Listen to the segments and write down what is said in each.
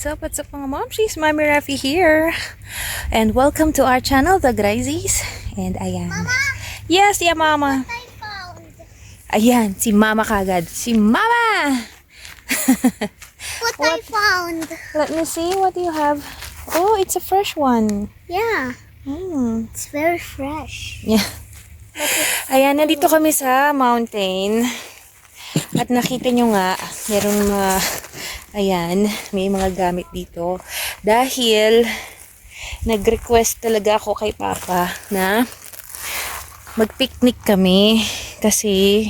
What's up mga momshies? Mommy Rafi here. And welcome to our channel, The Grizies. And ayan. Mama! Yes, yeah, mama. I found. Ayan, si mama kagad. Si mama! What I found. Let me see, what do you have? Oh, it's a fresh one. Yeah, Hmm. it's very fresh. Yeah. Ayan, nandito kami sa mountain. At nakita nyo nga, meron mga, ayan, may mga gamit dito. Dahil, nag-request talaga ako kay Papa na mag-picnic kami. Kasi,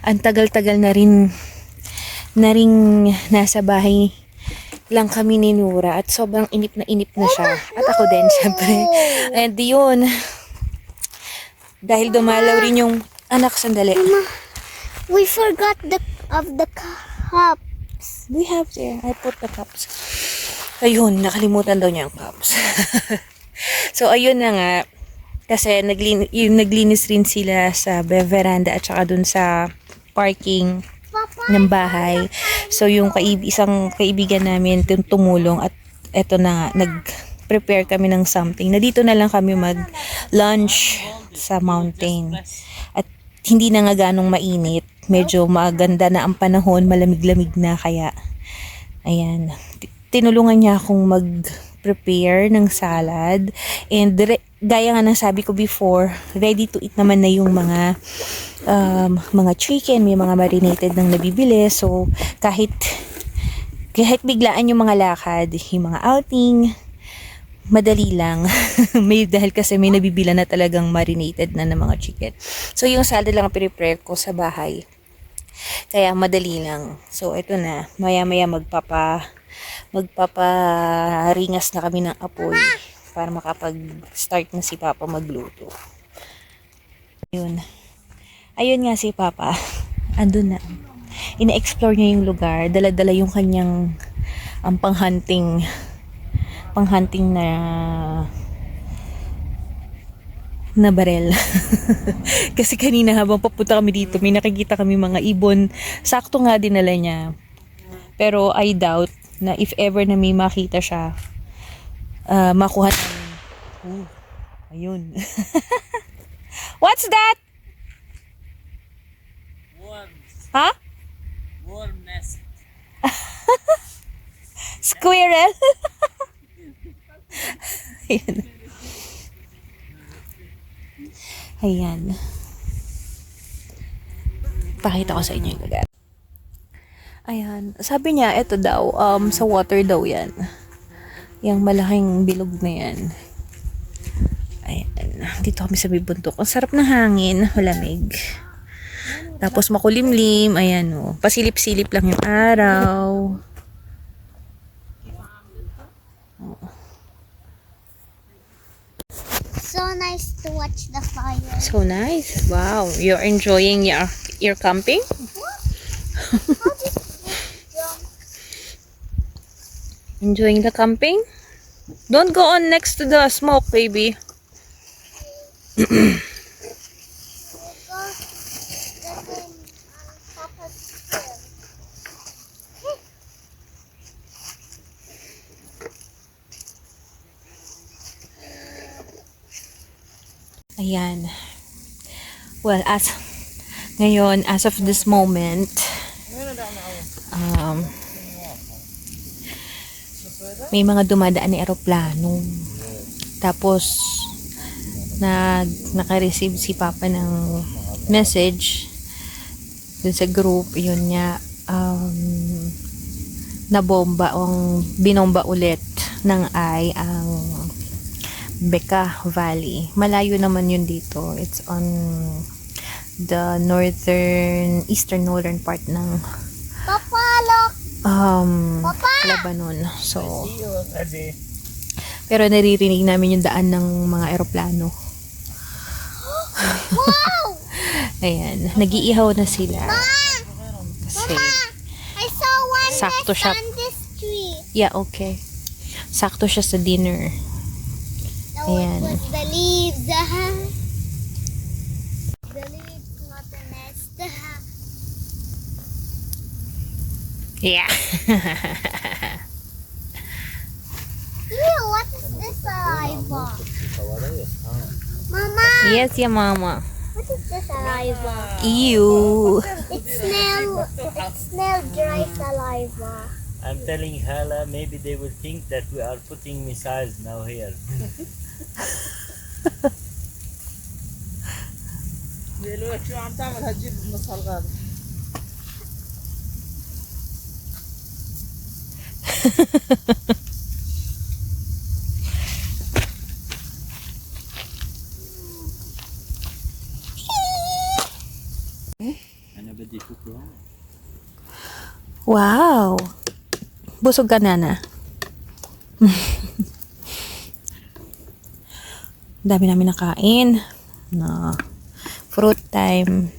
ang tagal-tagal na rin nasa bahay lang kami ni Nura. At sobrang inip na siya. At ako din, syempre. And yun, dahil dumalaw rin yung anak, sandali. We forgot the cups. We have there. I put the cups. Ayun, nakalimutan daw niya ang cups. So, ayun na nga. Kasi naglinis rin sila sa veranda at saka dun sa parking ng bahay. So, yung isang kaibigan namin tumulong at eto na nga, nag-prepare kami ng something. Na dito na lang kami mag-lunch sa mountain. At hindi na nga ganong mainit. Medyo maganda na ang panahon, malamig-lamig na, kaya ayan, tinulungan niya akong mag-prepare ng salad. And gaya nga ng sabi ko before, ready to eat naman na yung mga chicken, may mga marinated nang nabibili. So kahit biglaan yung mga lakad, yung mga outing, madali lang. Dahil kasi may nabibila na talagang marinated na ng mga chicken. So yung salad lang ang prepare ko sa bahay. Kaya madali lang. So ito na, maya-maya magpaparingas na kami ng apoy para makapag-start na si Papa magluto. Ayun nga si Papa. Andun na. Ina-explore niya yung lugar. Dala-dala yung kanyang pang-hunting na barel. Kasi kanina habang papunta kami dito, may nakikita kami mga ibon. Sakto nga dinala niya. Pero I doubt na if ever na may makita siya, makuha namin. Ayun. What's that? Worms. Ha? Worm nest. Squirrel? Ayan. Ayan. Pakita ko sa inyo yung lugar. Ayan. Sabi niya, ito daw, sa water daw yan. Yung malaking bilog na yan. Ayan. Dito kami sa may bundok. Ang sarap ng hangin. Malamig. Tapos makulimlim. Ayan o. Pasilip-silip lang yung araw. So nice to watch the fire. So nice. Wow. You're enjoying your camping? Enjoying the camping? Don't go on next to the smoke, baby. Ayan. Well, as of this moment, may mga dumadaan na eroplano. Tapos, naka-receive si Papa ng message dun sa group. Yun niya, binomba ulit ng ang Beka Valley. Malayo naman yun dito. It's on the eastern northern part ng Papa, look. Lebanon. So, pero naririnig namin yung daan ng mga eroplano. Wow! Ayan. Nag-iihaw na sila. Kasi, I saw one sakto nest siya. on this tree. Yeah, okay. Sakto siya sa dinner. No, Ayan. it was the leaves. The leaves, not the nest. Yeah. Ew, what is this saliva? Mama, Yes, ya mama. what is this saliva? Ew. It smell dry saliva. I'm telling Hala, maybe they will think that we are putting missiles now here. دلوقتي شو عم تعمل هتجيب نص هالغابة. أنا بدي شكرا. Wow. Busog ka na. Dami namin nakain. No. Fruit time.